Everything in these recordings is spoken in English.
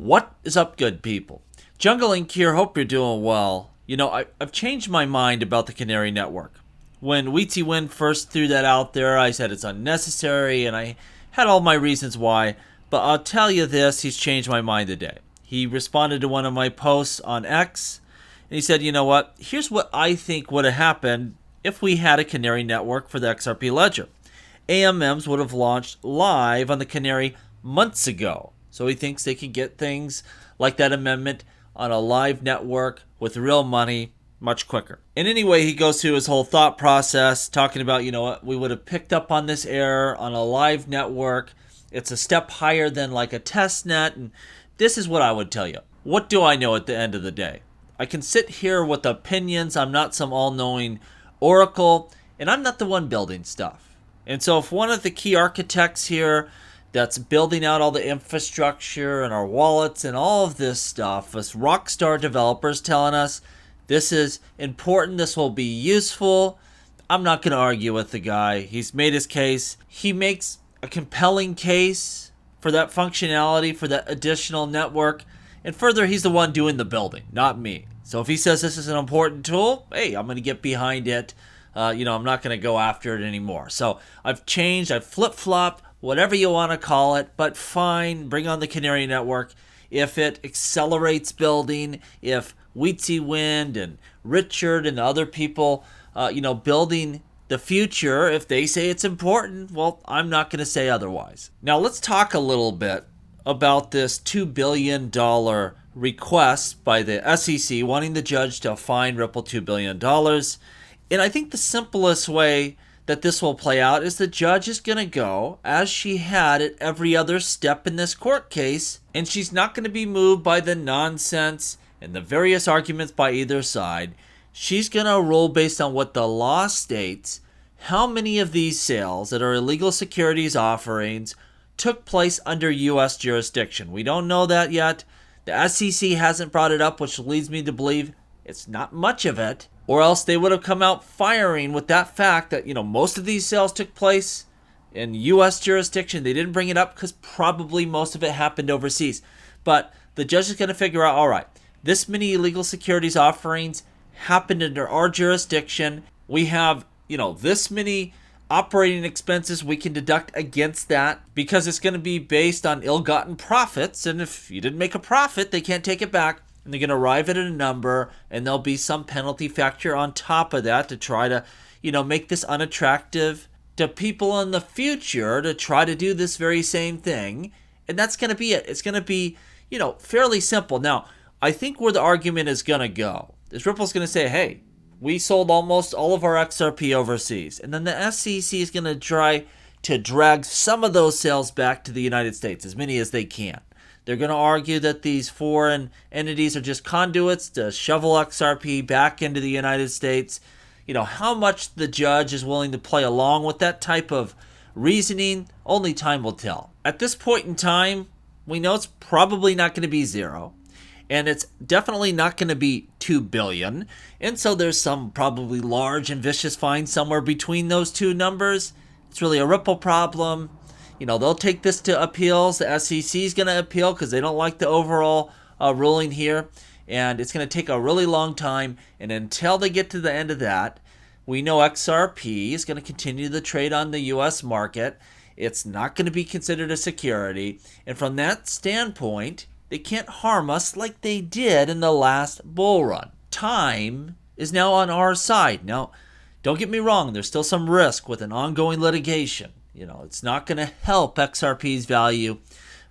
What is up, good people? Jungle Inc. here. Hope you're doing well. I've changed my mind about the Canary Network. When Weezy Win first threw that out there, I said it's unnecessary, and I had all my reasons why. But I'll tell you this, he's changed my mind today. He responded to one of my posts on X, and he said, you know what? Here's what I think would have happened if we had a Canary Network for the XRP Ledger. AMMs would have launched live on the Canary months ago. So he thinks they can get things like that amendment on a live network with real money much quicker. And anyway, he goes through his whole thought process, talking about, what, we would have picked up on this error on a live network. It's a step higher than like a test net. And this is what I would tell you. What do I know at the end of the day? I can sit here with opinions. I'm not some all-knowing oracle, and I'm not the one building stuff. And so if one of the key architects here that's building out all the infrastructure and our wallets and all of this stuff, us rockstar developers telling us this is important, this will be useful, I'm not going to argue with the guy. He's made his case. He makes a compelling case for that functionality, for that additional network. And further, he's the one doing the building, not me. So if he says this is an important tool, hey, I'm going to get behind it. I'm not going to go after it anymore. So I've changed, I've flip-flopped, whatever you want to call it, but fine, bring on the Canary Network. If it accelerates building, if Weezy Wind and Richard and other people, building the future, if they say it's important, well, I'm not going to say otherwise. Now let's talk a little bit about this $2 billion request by the SEC wanting the judge to fine Ripple $2 billion. And I think the simplest way that this will play out is the judge is going to go, as she had at every other step in this court case, and she's not going to be moved by the nonsense and the various arguments by either side. She's going to rule based on what the law states, how many of these sales that are illegal securities offerings took place under U.S. jurisdiction. We don't know that yet. The SEC hasn't brought it up, which leads me to believe it's not much of it. Or else they would have come out firing with that fact that, most of these sales took place in U.S. jurisdiction. They didn't bring it up because probably most of it happened overseas. But the judge is going to figure out, all right, this many illegal securities offerings happened under our jurisdiction. We have, this many operating expenses we can deduct against that because it's going to be based on ill-gotten profits. And if you didn't make a profit, they can't take it back. And they're going to arrive at a number, and there'll be some penalty factor on top of that to try to, make this unattractive to people in the future to try to do this very same thing. And that's going to be it. It's going to be, fairly simple. Now, I think where the argument is going to go is Ripple's going to say, hey, we sold almost all of our XRP overseas. And then the SEC is going to try to drag some of those sales back to the United States, as many as they can. They're going to argue that these foreign entities are just conduits to shovel XRP back into the United States. How much the judge is willing to play along with that type of reasoning, only time will tell. At this point in time, we know it's probably not going to be zero. And it's definitely not going to be $2 billion. And so there's some probably large and vicious fine somewhere between those two numbers. It's really a Ripple problem. They'll take this to appeals. The SEC is going to appeal because they don't like the overall ruling here. And it's going to take a really long time. And until they get to the end of that, we know XRP is going to continue the trade on the U.S. market. It's not going to be considered a security. And from that standpoint, they can't harm us like they did in the last bull run. Time is now on our side. Now, don't get me wrong. There's still some risk with an ongoing litigation. It's not going to help XRP's value,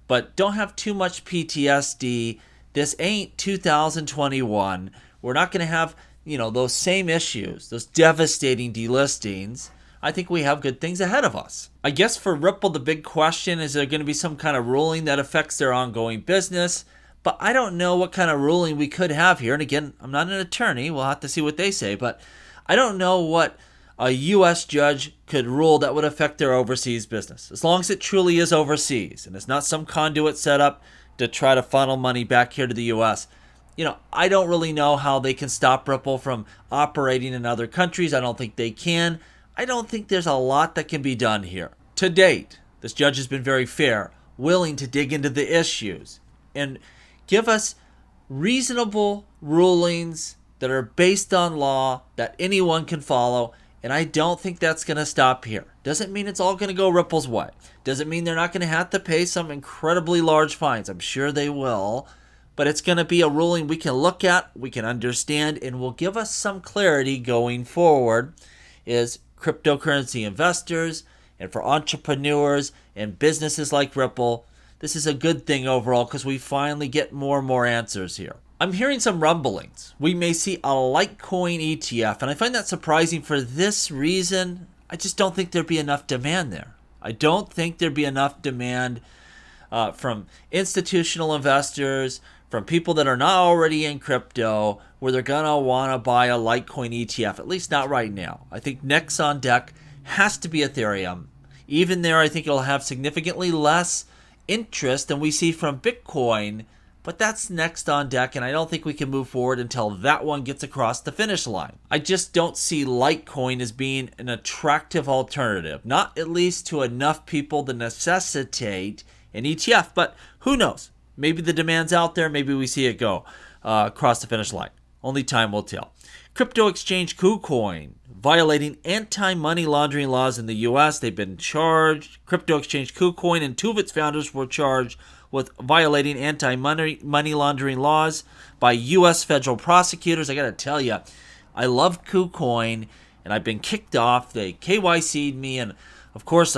but don't have too much PTSD. This ain't 2021. We're not going to have, those same issues, those devastating delistings. I think we have good things ahead of us. I guess for Ripple, the big question is there going to be some kind of ruling that affects their ongoing business? But I don't know what kind of ruling we could have here. And again, I'm not an attorney. We'll have to see what they say. But I don't know what a U.S. judge could rule that would affect their overseas business, as long as it truly is overseas and it's not some conduit set up to try to funnel money back here to the U.S. I don't really know how they can stop Ripple from operating in other countries. I don't think they can. I don't think there's a lot that can be done here. To date, this judge has been very fair, willing to dig into the issues. and give us reasonable rulings that are based on law that anyone can follow. And I don't think that's going to stop here. Doesn't mean it's all going to go Ripple's way. Doesn't mean they're not going to have to pay some incredibly large fines. I'm sure they will. But it's going to be a ruling we can look at, we can understand, and will give us some clarity going forward as cryptocurrency investors and for entrepreneurs and businesses like Ripple. This is a good thing overall because we finally get more and more answers here. I'm hearing some rumblings. We may see a Litecoin ETF, and I find that surprising for this reason. I just don't think there'd be enough demand there. I don't think there'd be enough demand from institutional investors, from people that are not already in crypto, where they're going to want to buy a Litecoin ETF, at least not right now. I think next on deck has to be Ethereum. Even there, I think it'll have significantly less interest than we see from Bitcoin, but that's next on deck, and I don't think we can move forward until that one gets across the finish line. I just don't see Litecoin as being an attractive alternative, not at least to enough people to necessitate an ETF, but who knows? Maybe the demand's out there, maybe we see it go across the finish line. Only time will tell. Crypto exchange KuCoin, violating anti-money laundering laws in the U.S. They've been charged. Crypto exchange KuCoin and two of its founders were charged with violating anti-money laundering laws by U.S. federal prosecutors. I got to tell you, I love KuCoin, and I've been kicked off. They KYC'd me, and of course,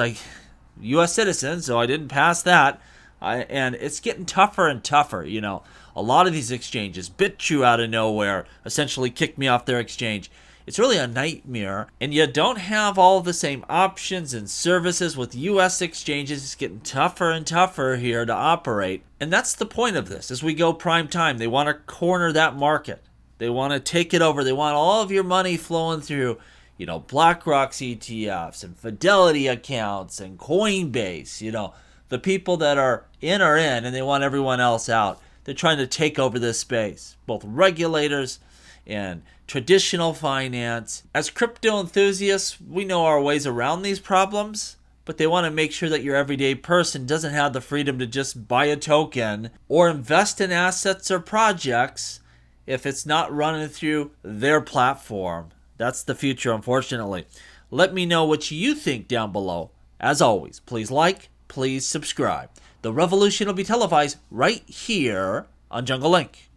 U.S. citizen, so I didn't pass that. And it's getting tougher and tougher. You know, a lot of these exchanges, BitTrue out of nowhere, essentially kicked me off their exchange. It's really a nightmare, and you don't have all the same options and services with U.S. exchanges. It's getting tougher and tougher here to operate, and that's the point of this. As we go prime time, they want to corner that market. They want to take it over. They want all of your money flowing through, BlackRock's ETFs and Fidelity accounts and Coinbase. The people that are in, and they want everyone else out. They're trying to take over this space, both regulators and traditional finance. As crypto enthusiasts, we know our ways around these problems, but they want to make sure that your everyday person doesn't have the freedom to just buy a token or invest in assets or projects if it's not running through their platform. That's the future, unfortunately. Let me know what you think down below. As always, please like, please subscribe. The revolution will be televised right here on Jungle Link.